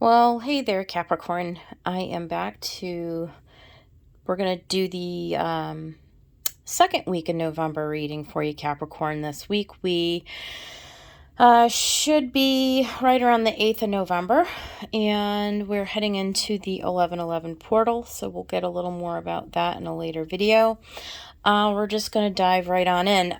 Well, hey there, Capricorn. We're going to do the second week in November reading for you, Capricorn. This week we should be right around the 8th of November, and we're heading into the 1111 portal, so we'll get a little more about that in a later video. We're just going to dive right on in.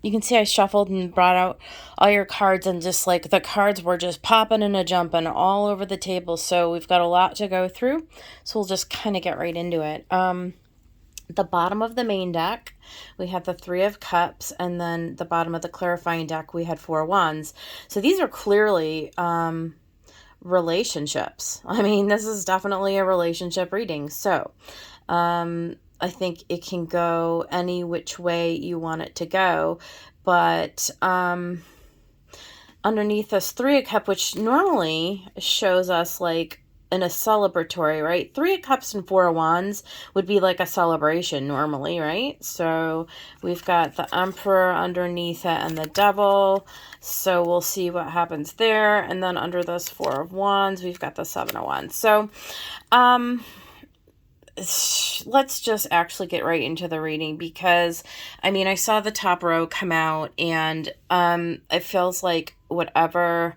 You can see I shuffled and brought out all your cards, and just like the cards were just popping and a jumping all over the table. So we've got a lot to go through. So we'll just kind of get right into it. The bottom of the main deck, we had the Three of Cups, and then the bottom of the clarifying deck, we had Four Wands. So these are clearly relationships. I mean, this is definitely a relationship reading. So, I think it can go any which way you want it to go. But underneath this Three of Cups, which normally shows us like in a celebratory, right? Three of Cups and Four of Wands would be like a celebration normally, right? So we've got the Emperor underneath it and the Devil. So we'll see what happens there. And then under this Four of Wands, we've got the Seven of Wands. So, let's just actually get right into the reading, because I mean, I saw the top row come out, and it feels like whatever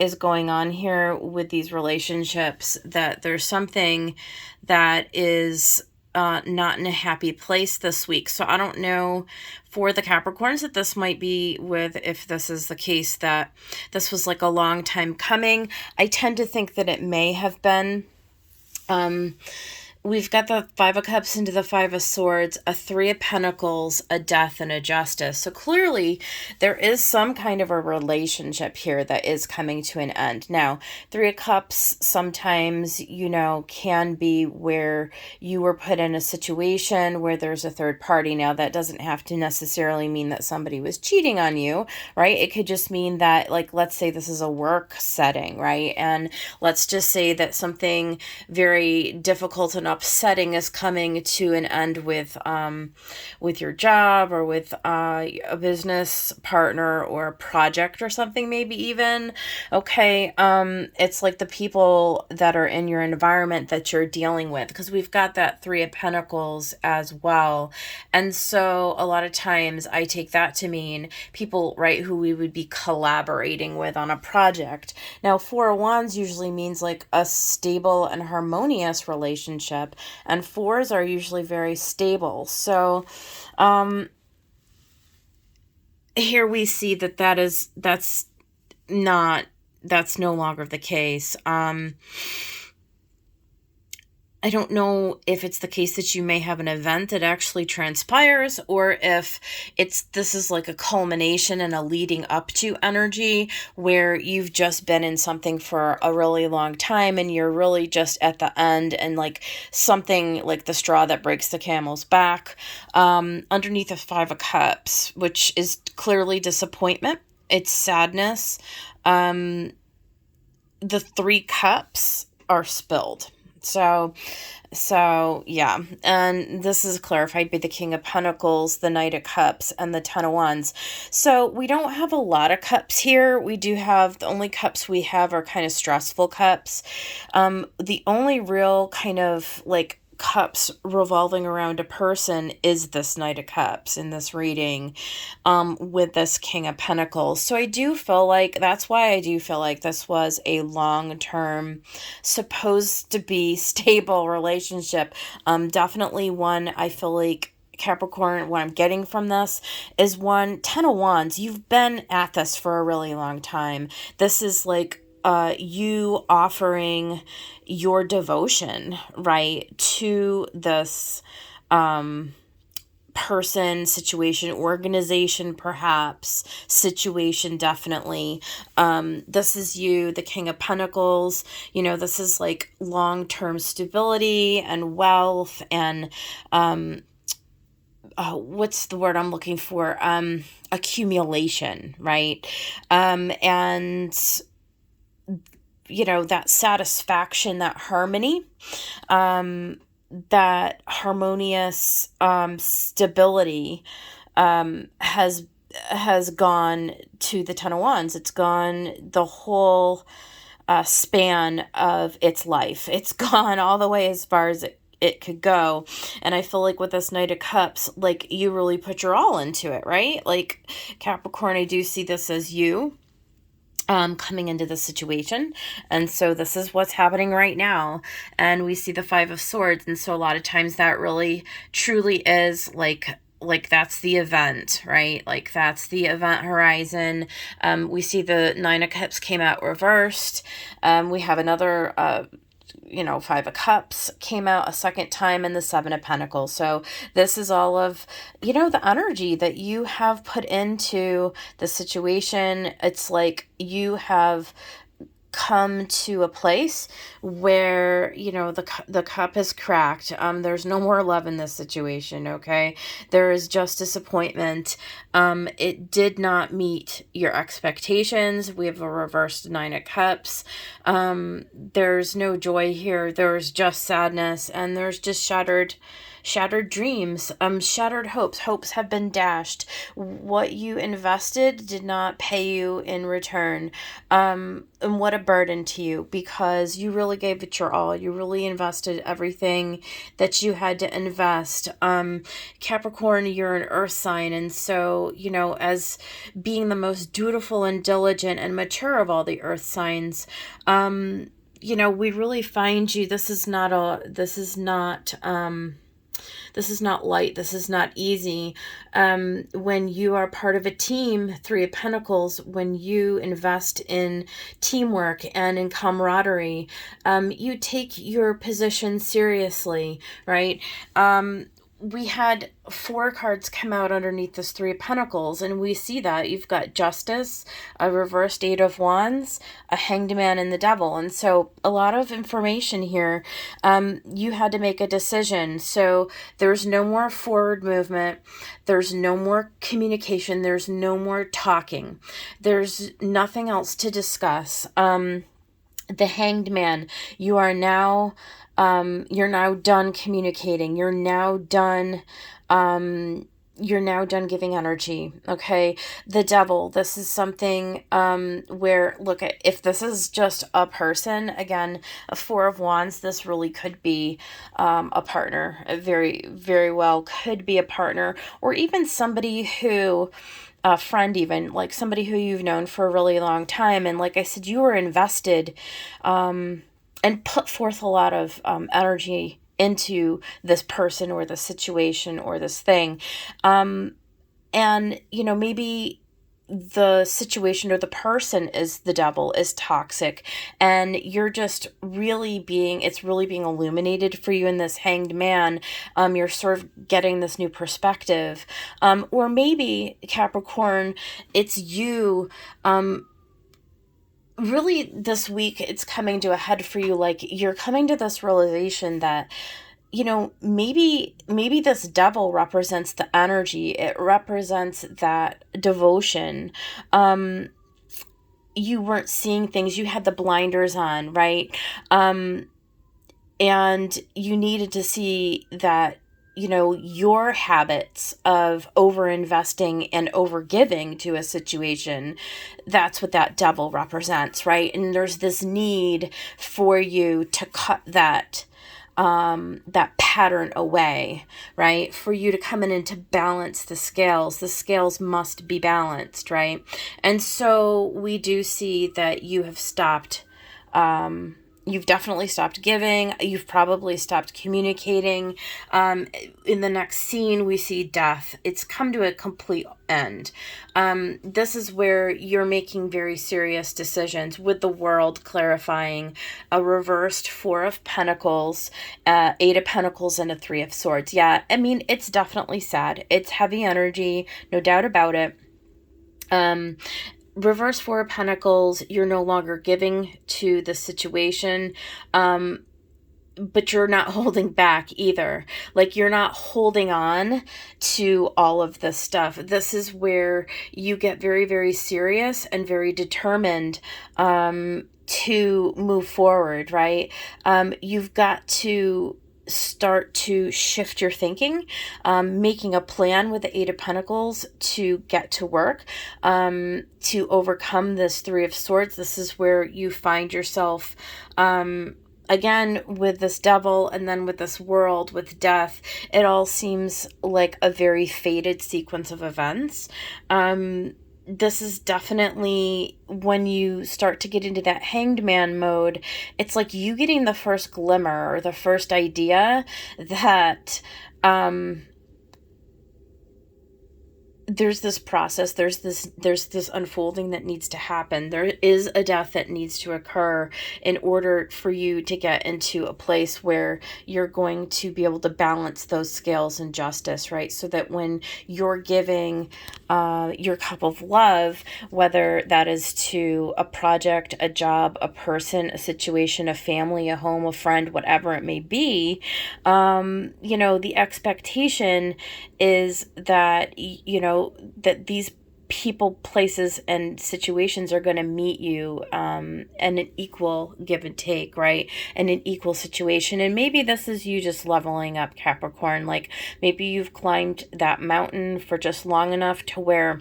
is going on here with these relationships, that there's something that is not in a happy place this week. So I don't know for the Capricorns that this might be with, if this is the case, that this was like a long time coming. I tend to think that it may have been. We've got the Five of Cups into the Five of Swords, a Three of Pentacles, a Death, and a Justice. So clearly there is some kind of a relationship here that is coming to an end. Now, Three of Cups sometimes, can be where you were put in a situation where there's a third party. Now, that doesn't have to necessarily mean that somebody was cheating on you, right? It could just mean that, like, let's say this is a work setting, right? And let's just say that something very difficult and upsetting is coming to an end with your job, or with a business partner, or a project, or something, maybe even. Okay, it's like the people that are in your environment that you're dealing with, because we've got that Three of Pentacles as well. And so a lot of times I take that to mean people, right, who we would be collaborating with on a project. Now, Four of Wands usually means like a stable and harmonious relationship, and fours are usually very stable. So here we see that's no longer the case. I don't know if it's the case that you may have an event that actually transpires, or if this is like a culmination and a leading up to energy where you've just been in something for a really long time and you're really just at the end, and like something like the straw that breaks the camel's back. Underneath the Five of Cups, which is clearly disappointment, it's sadness. The Three Cups are spilled. So yeah, and this is clarified by the King of Pentacles, the Knight of Cups, and the Ten of Wands. So we don't have a lot of cups here. We do have, the only cups we have are kind of stressful cups. The only real kind of like cups revolving around a person is this Knight of Cups in this reading, with this King of Pentacles. So I do feel like, that's why I do feel like this was a long-term, supposed to be stable relationship. Definitely one, I feel like, Capricorn, what I'm getting from this is one, Ten of Wands. You've been at this for a really long time. This is like you offering your devotion, right, to this person, situation, organization, perhaps, situation, definitely. This is you, the King of Pentacles. This is like long-term stability and wealth, and what's the word I'm looking for? Accumulation, right? And that satisfaction, that harmony, that harmonious stability has gone to the Ten of Wands. It's gone, the whole span of its life. It's gone all the way as far as it could go. And I feel like with this Knight of Cups, like, you really put your all into it, right? Like, Capricorn, I do see this as you coming into the situation. And so this is what's happening right now. And we see the Five of Swords. And so a lot of times that really truly is like that's the event, right? Like, that's the event horizon. We see the Nine of Cups came out reversed. We have another Five of Cups came out a second time, and the Seven of Pentacles. So this is all of, the energy that you have put into the situation. It's like you have come to a place where the cup is cracked. There's no more love in this situation. Okay, there is just disappointment. It did not meet your expectations. We have a reversed Nine of Cups. There's no joy here. There's just sadness, and there's just shattered dreams, shattered hopes have been dashed. What you invested did not pay you in return. And what a burden to you, because you really gave it your all. You really invested everything that you had to invest. Capricorn, you're an earth sign, and so, as being the most dutiful and diligent and mature of all the earth signs, we really find you. This is not light. This is not easy. When you are part of a team, Three of Pentacles, when you invest in teamwork and in camaraderie, you take your position seriously, right? We had 4 cards come out underneath this Three of Pentacles, and we see that you've got Justice, a reversed Eight of Wands, a Hanged Man, and the Devil. And so a lot of information here. You had to make a decision. So there's no more forward movement. There's no more communication. There's no more talking. There's nothing else to discuss. The Hanged Man, you're now done communicating. You're now done giving energy. Okay. The Devil, this is something, where, look, if this is just a person, again, a Four of Wands, this really could be, a partner. It very, very well could be a partner, or even somebody who, a friend, even like somebody who you've known for a really long time. And like I said, you were invested, and put forth a lot of energy into this person or the situation or this thing. And, maybe the situation or the person is the devil, is toxic, and you're just it's really being illuminated for you in this Hanged Man. You're sort of getting this new perspective. Or maybe, Capricorn, it's you, really this week it's coming to a head for you. Like, you're coming to this realization that, maybe this devil represents the energy. It represents that devotion. You weren't seeing things. You had the blinders on, right? And you needed to see that, your habits of over-investing and over-giving to a situation, that's what that devil represents, right? And there's this need for you to cut that pattern away, right? For you to come in and to balance the scales. The scales must be balanced, right? And so we do see that you have stopped, you've definitely stopped giving. You've probably stopped communicating. In the next scene, we see death. It's come to a complete end. This is where you're making very serious decisions, with the World clarifying a reversed Four of Pentacles, Eight of Pentacles, and a Three of Swords. Yeah, I mean, it's definitely sad. It's heavy energy, no doubt about it. Reverse Four of Pentacles, you're no longer giving to the situation, but you're not holding back either. Like, you're not holding on to all of this stuff. This is where you get very, very serious and very determined to move forward, right? You've got to start to shift your thinking, making a plan with the Eight of Pentacles to get to work, to overcome this Three of Swords. This is where you find yourself, again, with this devil, and then with this world, with death. It all seems like a very fated sequence of events. This is definitely when you start to get into that hanged man mode, it's like you getting the first glimmer or the first idea that there's this process, there's this unfolding that needs to happen. There is a death that needs to occur in order for you to get into a place where you're going to be able to balance those scales in justice, right? So that when you're giving your cup of love, whether that is to a project, a job, a person, a situation, a family, a home, a friend, whatever it may be, the expectation is that, that these people, places, and situations are going to meet you and an equal give and take, right? And an equal situation. And maybe this is you just leveling up, Capricorn. Like maybe you've climbed that mountain for just long enough to where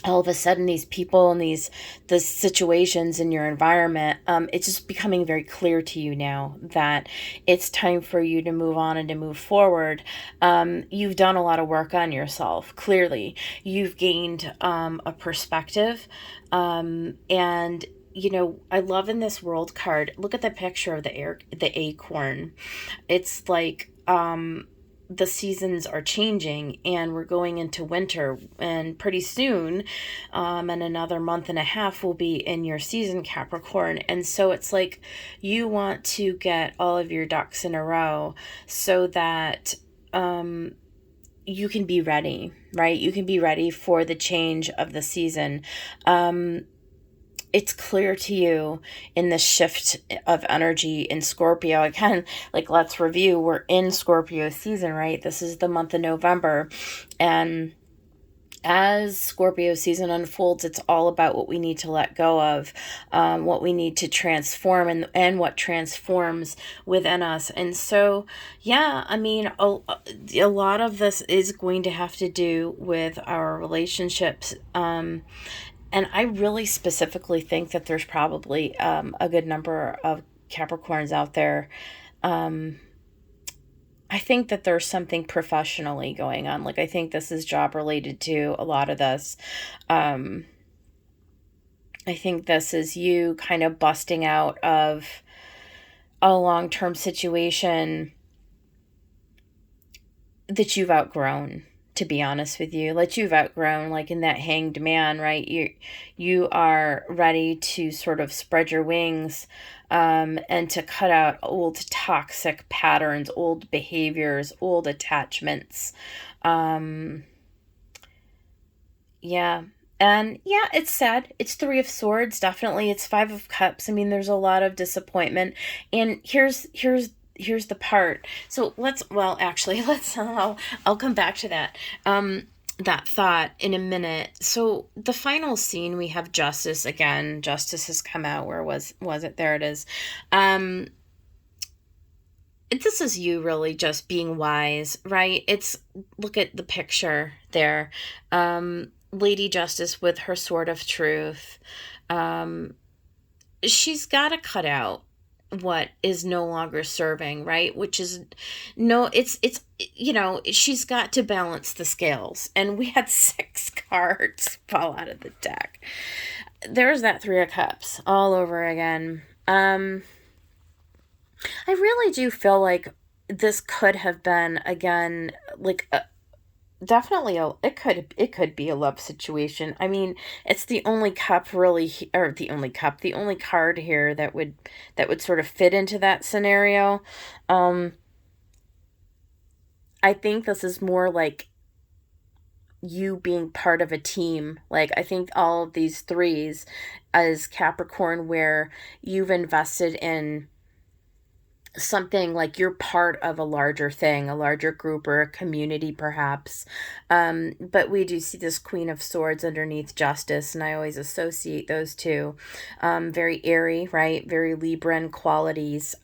all of a sudden these people and the situations in your environment, it's just becoming very clear to you now that it's time for you to move on and to move forward. You've done a lot of work on yourself. Clearly, you've gained a perspective, and I love in this world card, look at the picture of the acorn. It's like the seasons are changing and we're going into winter, and pretty soon, in another month and a half, we'll be in your season, Capricorn. And so it's like you want to get all of your ducks in a row so that you can be ready, right? You can be ready for the change of the season. It's clear to you in the shift of energy in Scorpio. Again, like, let's review. We're in Scorpio season, right? This is the month of November. And as Scorpio season unfolds, it's all about what we need to let go of, what we need to transform, and what transforms within us. And so, yeah, I mean, a lot of this is going to have to do with our relationships. And I really specifically think that there's probably a good number of Capricorns out there. I think that there's something professionally going on. Like, I think this is job related to a lot of this. I think this is you kind of busting out of a long-term situation that you've outgrown, to be honest with you. Like, you've outgrown, like in that hanged man, right? You are ready to sort of spread your wings, and to cut out old toxic patterns, old behaviors, old attachments. Yeah. And yeah, it's sad. It's Three of Swords, definitely. It's Five of Cups. I mean, there's a lot of disappointment. And here's the part. So I'll come back to that. That thought in a minute. So the final scene, we have Justice again. Justice has come out. Where was it? There it is. This is you really just being wise, right? Look at the picture there. Lady Justice with her sword of truth. She's got to cut out what is no longer serving, right? Which is she's got to balance the scales. And we had 6 cards fall out of the deck. There's that Three of Cups all over again. I really do feel like this could have been, again, like definitely it could be a love situation. I mean, it's the only cup really, or the only card here that would sort of fit into that scenario. I think this is more like you being part of a team. Like, I think all of these threes as Capricorn, where you've invested in something, like you're part of a larger thing, a larger group or a community perhaps. But we do see this Queen of Swords underneath Justice, and I always associate those two. Very airy, right? Very Libran qualities.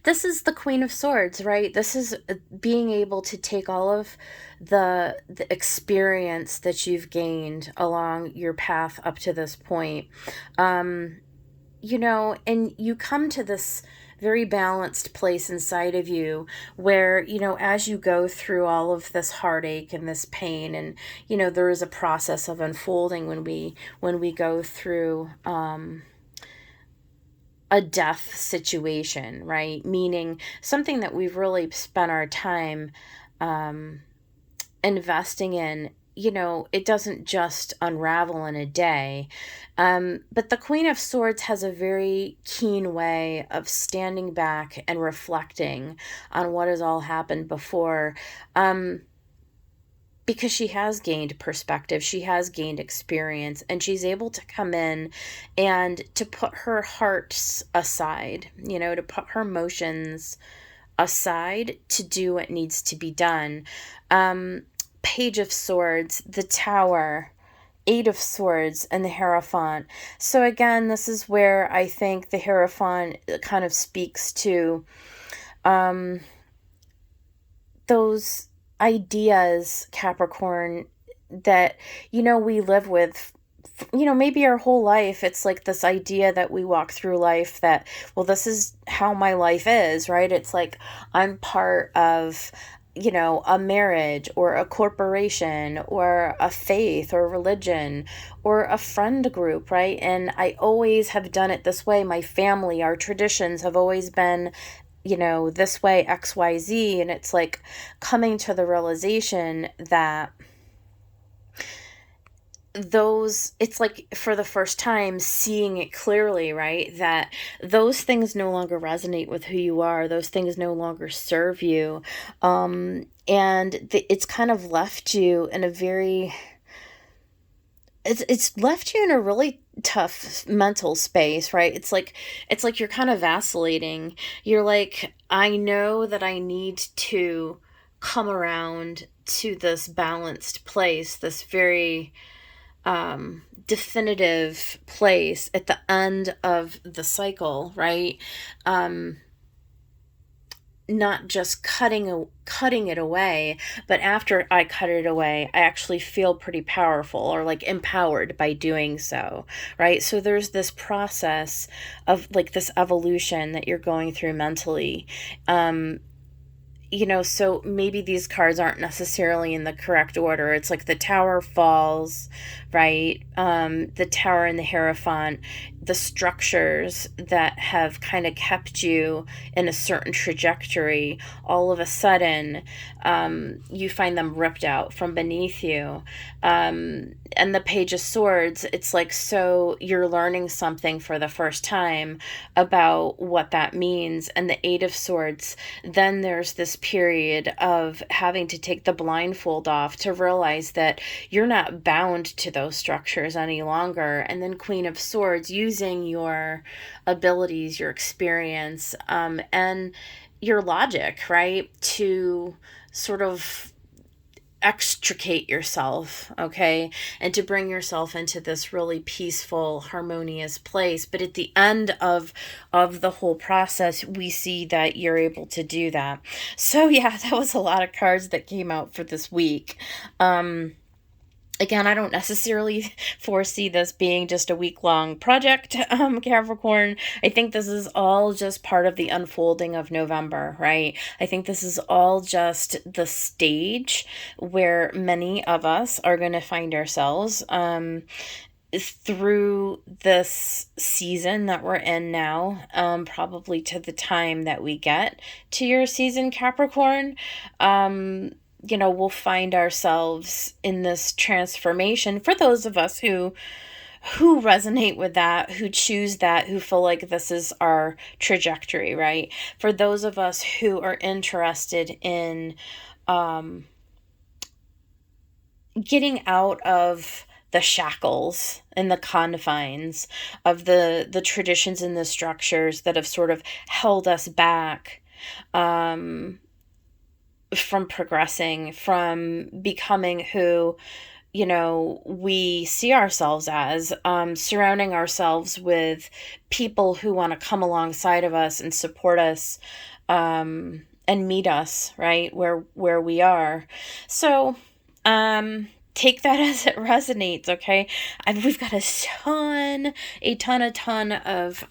This is the Queen of Swords, right? This is being able to take all of the experience that you've gained along your path up to this point. And you come to this very balanced place inside of you where, as you go through all of this heartache and this pain, and, there is a process of unfolding when we go through, a death situation, right? Meaning something that we've really spent our time um, investing in, it doesn't just unravel in a day. But the Queen of Swords has a very keen way of standing back and reflecting on what has all happened before. Because she has gained perspective, she has gained experience, and she's able to come in and to put her hearts aside, to put her emotions aside to do what needs to be done. Page of Swords, the Tower, Eight of Swords, and the Hierophant. So again, this is where I think the Hierophant kind of speaks to those ideas, Capricorn, that, we live with, maybe our whole life. It's like this idea that we walk through life that, well, this is how my life is, right? It's like I'm part of, a marriage or a corporation or a faith or religion or a friend group, right? And I always have done it this way. My family, our traditions have always been, this way, XYZ. And it's like coming to the realization that it's like for the first time seeing it clearly, right? That those things no longer resonate with who you are. Those things no longer serve you. It's kind of left you in a very, it's left you in a really tough mental space, right? It's like you're kind of vacillating. You're like, I know that I need to come around to this balanced place, this very definitive place at the end of the cycle, right? Not just cutting it away, but after I cut it away, I actually feel pretty powerful or like empowered by doing so, right? So there's this process of like this evolution that you're going through mentally. So maybe these cards aren't necessarily in the correct order. It's like the Tower falls, right? The Tower and the Hierophant, the structures that have kind of kept you in a certain trajectory, all of a sudden, you find them ripped out from beneath you. And the Page of Swords, it's like, so you're learning something for the first time about what that means. And the Eight of Swords, then there's this period of having to take the blindfold off to realize that you're not bound to those structures any longer. And then Queen of Swords, using your abilities, your experience, and your logic, right, to sort of extricate yourself, okay, and to bring yourself into this really peaceful, harmonious place. But at the end of the whole process, we see that you're able to do that. So yeah, that was a lot of cards that came out for this week. Again, I don't necessarily foresee this being just a week-long project, Capricorn. I think this is all just part of the unfolding of November, right? I think this is all just the stage where many of us are going to find ourselves through this season that we're in now, probably to the time that we get to your season, Capricorn. We'll find ourselves in this transformation for those of us who resonate with that, who choose that, who feel like this is our trajectory, right? For those of us who are interested in getting out of the shackles and the confines of the traditions and the structures that have sort of held us back, from progressing, from becoming who, we see ourselves as, surrounding ourselves with people who want to come alongside of us and support us, and meet us right where we are. So, take that as it resonates, okay? We've got a ton of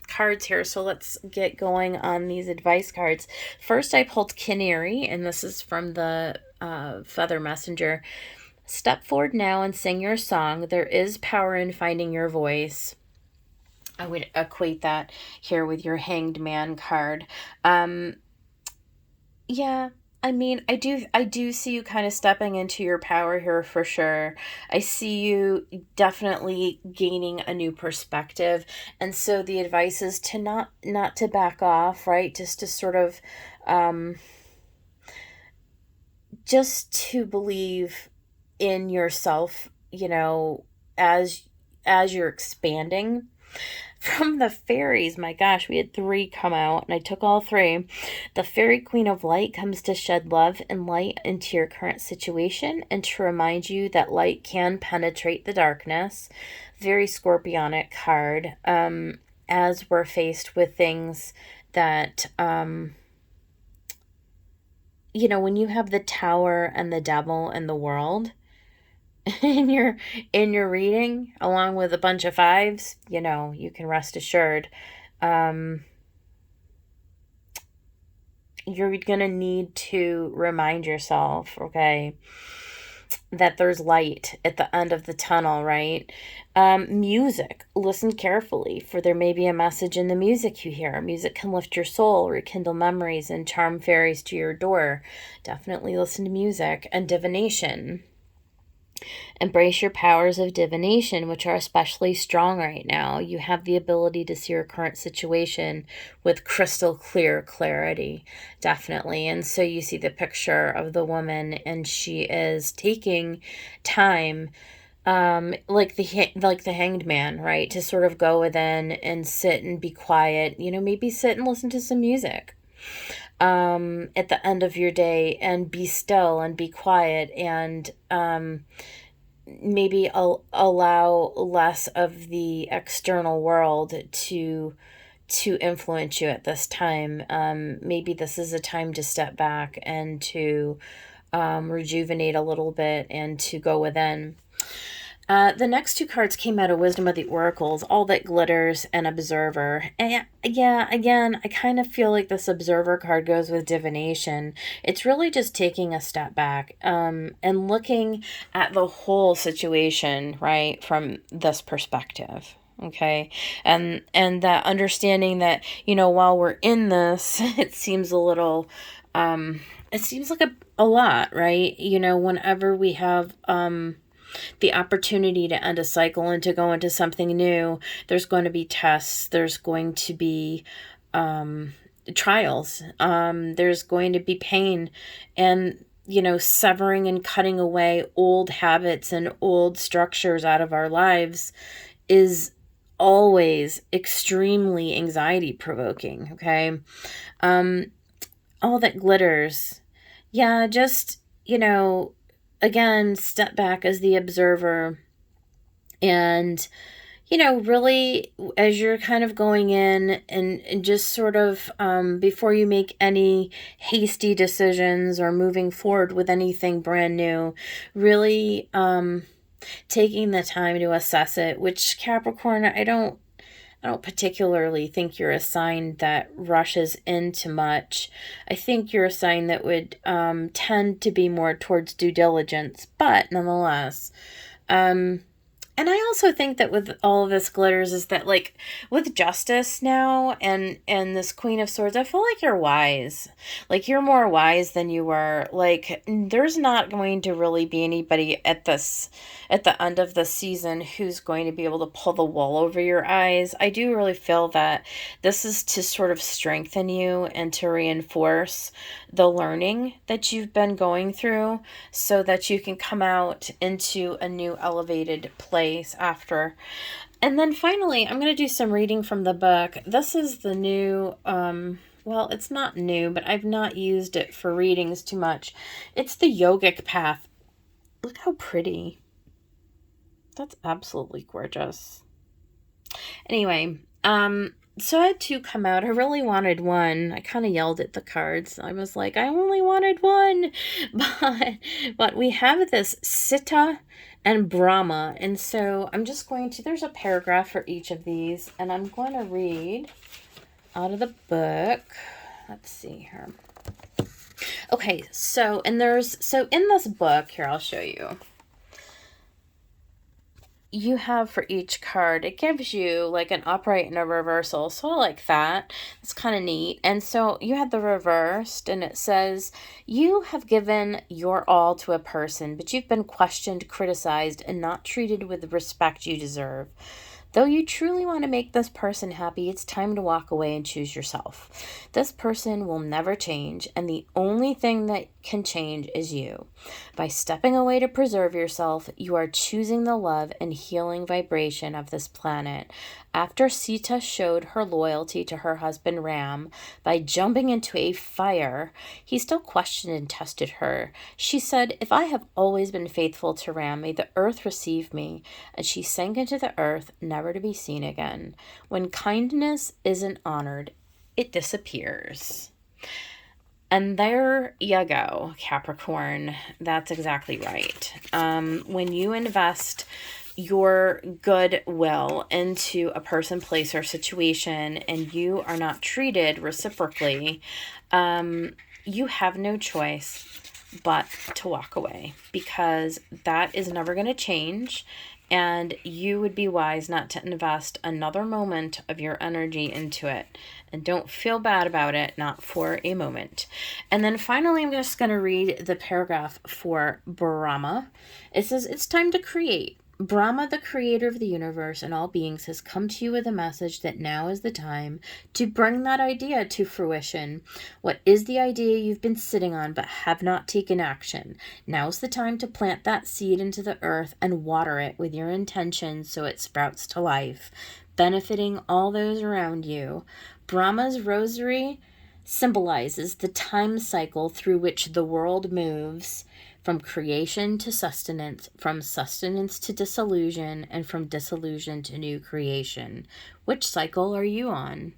cards here, so let's get going on these advice cards. First, I pulled Canary, and this is from the Feather Messenger. Step forward now and sing your song. There is power in finding your voice. I would equate that here with your Hanged Man card. Yeah, I mean, I do see you kind of stepping into your power here for sure. I see you definitely gaining a new perspective. And so the advice is to not to back off, right? Just to sort of um just to believe in yourself, as you're expanding. From the fairies, my gosh, we had 3 come out, and I took all 3. The Fairy Queen of Light comes to shed love and light into your current situation and to remind you that light can penetrate the darkness. Very scorpionic card. As we're faced with things that, when you have the Tower and the Devil and the World in your reading, along with a bunch of 5s, you can rest assured, you're gonna need to remind yourself, okay, that there's light at the end of the tunnel, right? Music. Listen carefully, for there may be a message in the music you hear. Music can lift your soul, rekindle memories, and charm fairies to your door. Definitely listen to music. And divination. Embrace your powers of divination, which are especially strong right now. You have the ability to see your current situation with crystal clear clarity, definitely. And so you see the picture of the woman, and she is taking time, like the Hanged Man, right, to sort of go within and sit and be quiet. Maybe sit and listen to some music at the end of your day, and be still and be quiet, and maybe allow less of the external world to influence you at this time. Maybe this is a time to step back and to rejuvenate a little bit and to go within. The next 2 cards came out of Wisdom of the Oracles, All That Glitters and Observer. And yeah, again, I kind of feel like this Observer card goes with divination. It's really just taking a step back, and looking at the whole situation, right, from this perspective. Okay. And that understanding that, while we're in this, it seems a little, it seems like a lot, right? Whenever we have, the opportunity to end a cycle and to go into something new, there's going to be tests, there's going to be trials, there's going to be pain, and severing and cutting away old habits and old structures out of our lives is always extremely anxiety provoking. Okay. All That Glitters, yeah, just again, step back as the observer, and really, as you're kind of going in, and just sort of, before you make any hasty decisions or moving forward with anything brand new, really taking the time to assess it. Which, Capricorn, I don't particularly think you're a sign that rushes into much. I think you're a sign that would tend to be more towards due diligence, but nonetheless. And I also think that with all of this glitters is that, like, with Justice now and this Queen of Swords, I feel like you're wise. Like, you're more wise than you were. Like, there's not going to really be anybody at the end of the season who's going to be able to pull the wool over your eyes. I do really feel that this is to sort of strengthen you and to reinforce the learning that you've been going through, so that you can come out into a new elevated place after. And then finally, I'm going to do some reading from the book. This is the new, well, it's not new, but I've not used it for readings too much. It's the Yogic Path. Look how pretty. That's absolutely gorgeous. Anyway, so I had two come out. I really wanted one. I kind of yelled at the cards. I was like, I only wanted one. But we have this Sita and Brahma. And so I'm just going to, there's a paragraph for each of these, and I'm going to read out of the book. Let's see here. Okay, so in this book, here, I'll show you. You have for each card, it gives you like an upright and a reversal. So I like that. It's kind of neat. And so you had the reversed, and it says, you have given your all to a person, but you've been questioned, criticized, and not treated with the respect you deserve. Though you truly want to make this person happy, it's time to walk away and choose yourself. This person will never change, and the only thing that can change is you. By stepping away to preserve yourself, you are choosing the love and healing vibration of this planet. After Sita showed her loyalty to her husband Ram by jumping into a fire, he still questioned and tested her. She said, if I have always been faithful to Ram, may the earth receive me. And she sank into the earth, never to be seen again. When kindness isn't honored, it disappears. And there you go, Capricorn. That's exactly right. When you invest your goodwill into a person, place, or situation, and you are not treated reciprocally, you have no choice but to walk away, because that is never going to change. And you would be wise not to invest another moment of your energy into it. And don't feel bad about it, not for a moment. And then finally, I'm just going to read the paragraph for Brahma. It says, it's time to create. Brahma, the creator of the universe and all beings, has come to you with a message that now is the time to bring that idea to fruition. What is the idea you've been sitting on but have not taken action? Now's the time to plant that seed into the earth and water it with your intention so it sprouts to life, benefiting all those around you. Brahma's rosary symbolizes the time cycle through which the world moves, from creation to sustenance, from sustenance to dissolution, and from dissolution to new creation. Which cycle are you on?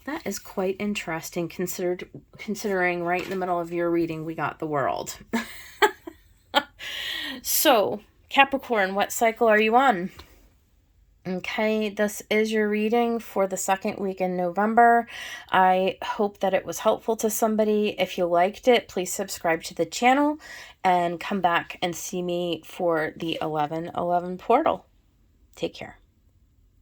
That is quite interesting, considering right in the middle of your reading we got the world. So, Capricorn, what cycle are you on? Okay, this is your reading for the second week in November. I hope that it was helpful to somebody. If you liked it, please subscribe to the channel and come back and see me for the 11/11 portal. Take care.